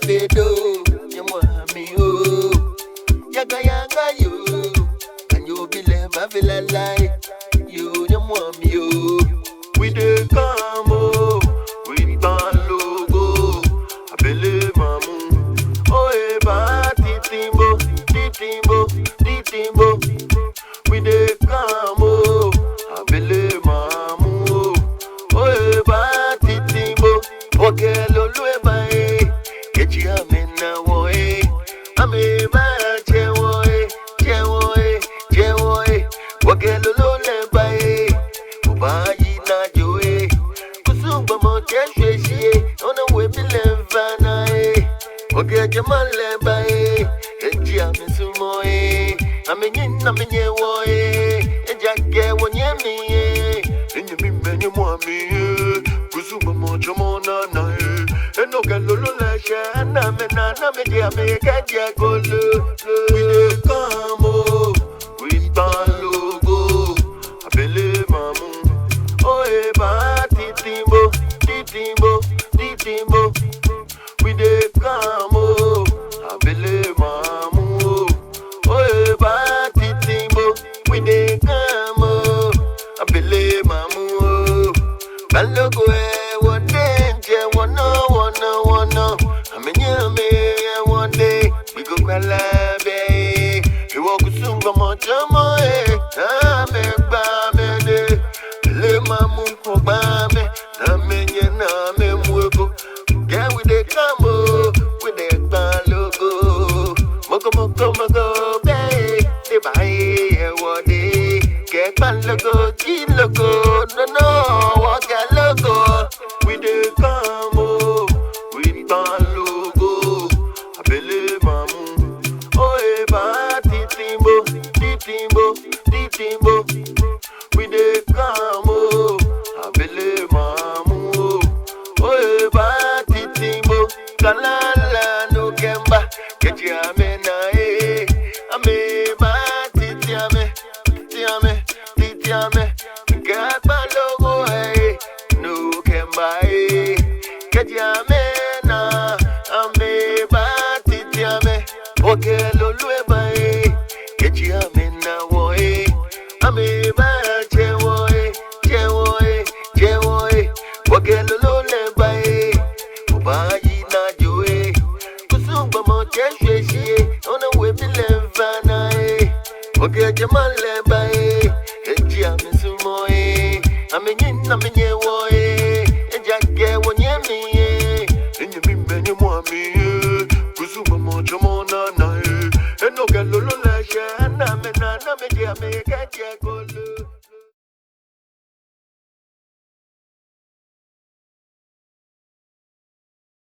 fedo, you want me, oh. Yaga yaga you, and you believe I feel like you want me, oh. We dey come, oh, we ban logo, I believe mamu, oh, eba, titimbo, we dey come, oh, I believe mamu, oh, eba, titimbo, okay, lolo eba, kechi amena wo, ameba, chewo, okay, lolo eba, ubayi na joe, kusum gbomo keshwe, ona we bilevana, okay, jamal eba, kechi amisumo, amenye wo, ejake wonyemi, enyemi menye mwami, kusum gbomo chomona na, eno kelolo leshe, na mena na meje ameka diagolo. We dey come, oh, we ban logo, I believe mamu, oh, eba, titimbo, we dey come, oh, I believe mamu, oh, eba, titimbo, we dey come, oh, I believe mamu, oh, balogo one day, wanna, one day, we go kwalabe, you walk soon, come on, chamo, le mamu obame, na menye na memweko, get with the combo, with the balogo, moko, bae, the bae, what day, get balogo, chin logo, no, walk a logo, with the combo, with balogo, I believe mamu, oh, eba, titimbo, we dey come, oh, I believe mamu, oh, eba, titimbo, kalala no kemba, kechi amena, ameba, titiame, gagba logo, no kemba, kechi amena, ameba, titiame, okay, lolo eba, kechi amena wo, ameba, chewo, okay, lolo eba, ubayi na joe, kusum gbomo keshwe, ona we bilevana, okay, jamal eba, eji amisumo, amenye wo, ejake wonyemi, enyemi menye mwami, kusum gbomo chomona na, eno kelolo leshe, na meje ameka diago.